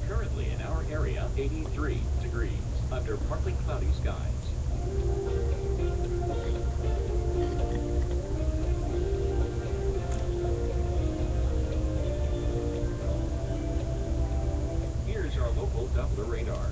Currently in our area, 83 degrees under partly cloudy skies. Here's our local Doppler radar.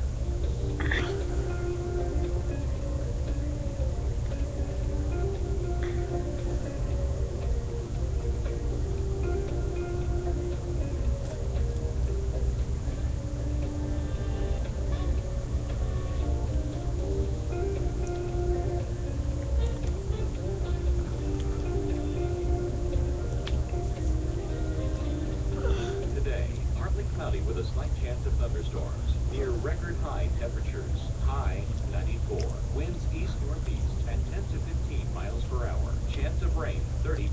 Cloudy with a slight chance of thunderstorms. Near record high temperatures. High 94. Winds east-northeast at 10 to 15 miles per hour. Chance of rain 30%.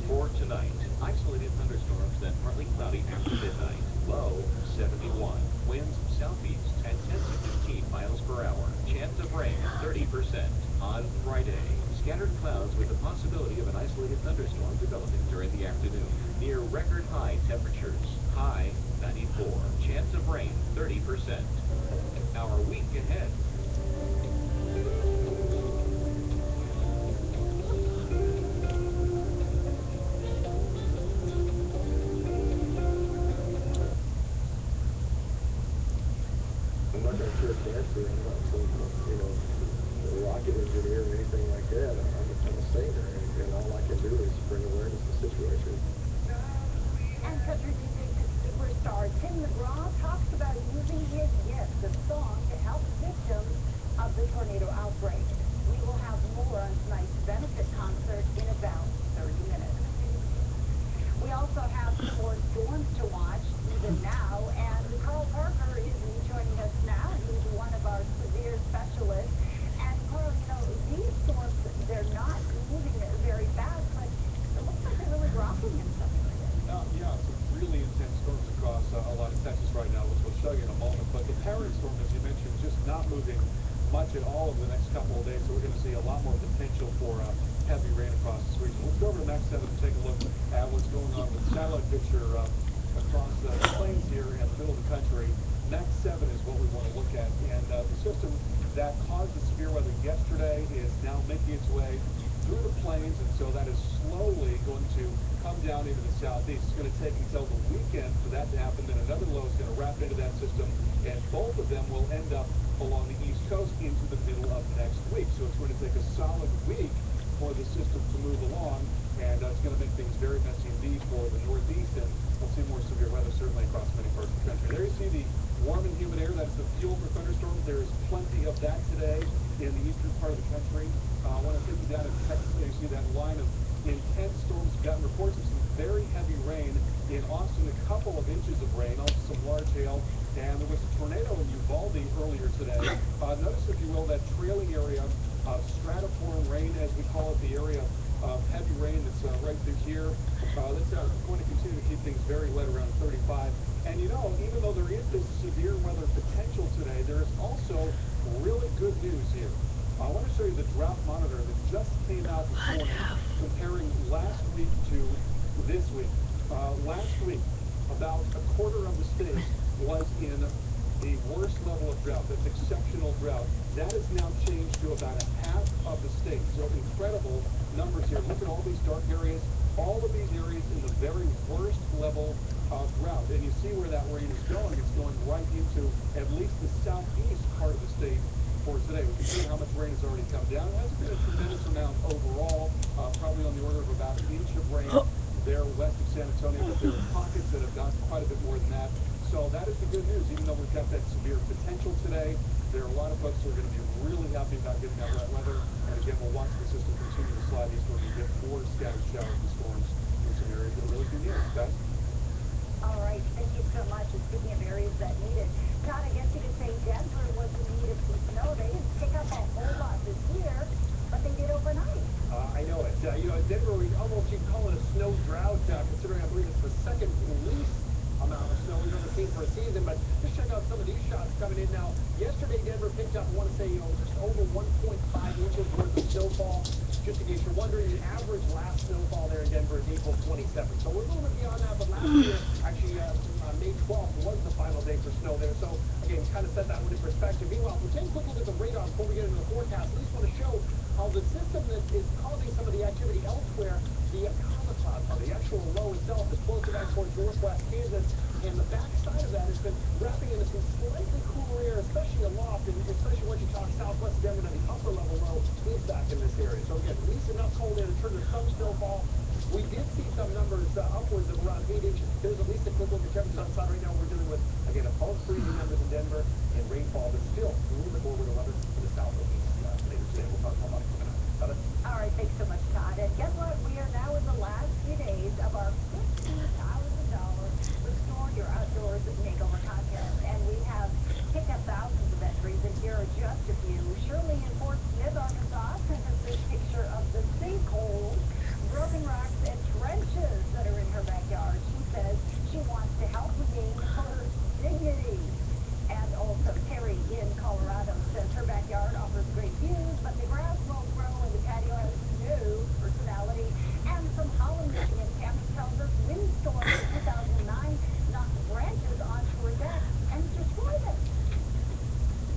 For tonight, isolated thunderstorms, then partly cloudy after midnight. Low 71. Winds southeast at 10 to 15 miles per hour. Chance of rain 30%. On Friday, scattered clouds with the possibility of an isolated thunderstorm developing during the afternoon. Near record high temperatures. High 94. Chance of rain 30%. Our week ahead. I'm not going to share cancer. I'm not some, a rocket engineer or anything like that. I'm a singer, and all I can do is bring awareness to the situation. And country music superstar Tim McGraw talks about using his gift of song to help victims of the tornado outbreak. We will have more on tonight's benefit concert in about 30 minutes. We also have some more storms to watch even now, and Carl Parker is joining us now. He's one of our severe specialists. And Carl, these storms, they're not moving very fast, but it looks like they're really dropping in some areas. Yeah, some really intense storms across a lot of Texas right now, which we'll show you in a moment. But the parent storm, as you mentioned, just not moving much at all over the next couple of days. So we're going to see a lot more potential for heavy rain across this region. Let's go over to Max 7 and take a look at what's going on with satellite picture across the plains here in the middle of the country. Max 7 is what we want to look at. And the system that caused the severe weather yesterday is now making its way through the plains, and so that is slowly going to come down into the southeast. It's going to take until the weekend for that to happen. Then another low is going to wrap into that system, and both of them will end up along the east coast into the middle of next week. So it's going to take a solid week for the system to move along, and it's going to make things very messy indeed for the northeast, and we'll see more severe weather certainly across many parts of the country. There you see the warm and humid air. That's the fuel for thunderstorms. There is plenty of that today in the eastern part of the country. I want to take you down to Texas. You see that line of intense storms. We've gotten reports of some very heavy rain in Austin, a couple of inches of rain, also some large hail, and there was a tornado in Uvalde earlier today. Notice, if you will, that trailing area of stratiform rain, as we call it, the area of heavy rain that's right through here. That's going to continue to keep things very wet around 35. And even though there is this severe weather potential today, there is also really good news here. I want to show you the drought monitor that just came out this morning, comparing last week to this week. Last week, about a quarter of the state was in the worst level of drought. That's exceptional drought. That has now changed to about a half of the state. So incredible numbers here. Look at all these dark areas. All of these areas in the very worst level of drought. And you see where that rain is going. It's going right into at least the southeast part of the state for today. We can see how much rain has already come down. It hasn't been a tremendous amount overall, probably on the order of about an inch of rain there west of San Antonio, but there are pockets that have gotten quite a bit more than that. So that is the good news. Even though we've got that severe potential today, there are a lot of folks who are going to be really happy about getting that wet weather. And again, we'll watch the system continue to slide eastward and get more scattered showers and storms in some areas that are really good news, guys. All right, thank you so much. And speaking of areas that need it, Todd, I guess you could say Denver was in need of some snow. They didn't pick up a whole lot this year, but they did overnight. I know it. Denver, you can call it a snow drought, considering I believe it's the second least amount of snow we've ever seen for a season. But just check out some of these shots coming in now. Yesterday, Denver picked up, I want to say, just over 1.5 inches worth of snowfall. Just in case you're wondering, the average last snowfall there in Denver is April 27th. So we're a little bit beyond that, but last year, actually, May 12th snow there. So, again, kind of set that one in perspective. Meanwhile, we'll take a quick look at the radar before we get into the forecast. At least want to show how the system that is causing some of the activity elsewhere, the common cloud, the actual low itself is closer back towards northwest Kansas, and the backside of that has been wrapping into some slightly cooler air, especially aloft, and especially once you talk southwest of Denver, the upper level low is back in this area. So again, at least enough cold air to trigger some snowfall. We did see some numbers upwards of around 8 inches. There's at least a quick look at temperatures outside right now. We're dealing with, again, above freezing numbers in Denver and rainfall, but still a little bit more with 11 to the south of east later today. We'll talk more about it coming up. Got it? All right, thanks so much, Todd. And guess what? We are now in the last few days of our $50,000 Restore Your Outdoors Makeover Contest. And we have picked up thousands of entries, and here are just a few. Shirley in Fort Smith, Arkansas, sent us this picture of the sinkholes, broken rocks, and trenches that are in her backyard. She says she wants to help regain her dignity. And also Terry in Colorado says her backyard offers great views, but the grass won't grow and the patio has no personality. And from Holland, Michigan, Tammy tells us windstorm in 2009 knocked branches onto her deck and destroyed it.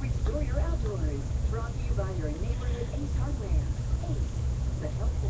Restore Your Outdoors, brought to you by your neighborhood Ace Hardware. Ace, the helpful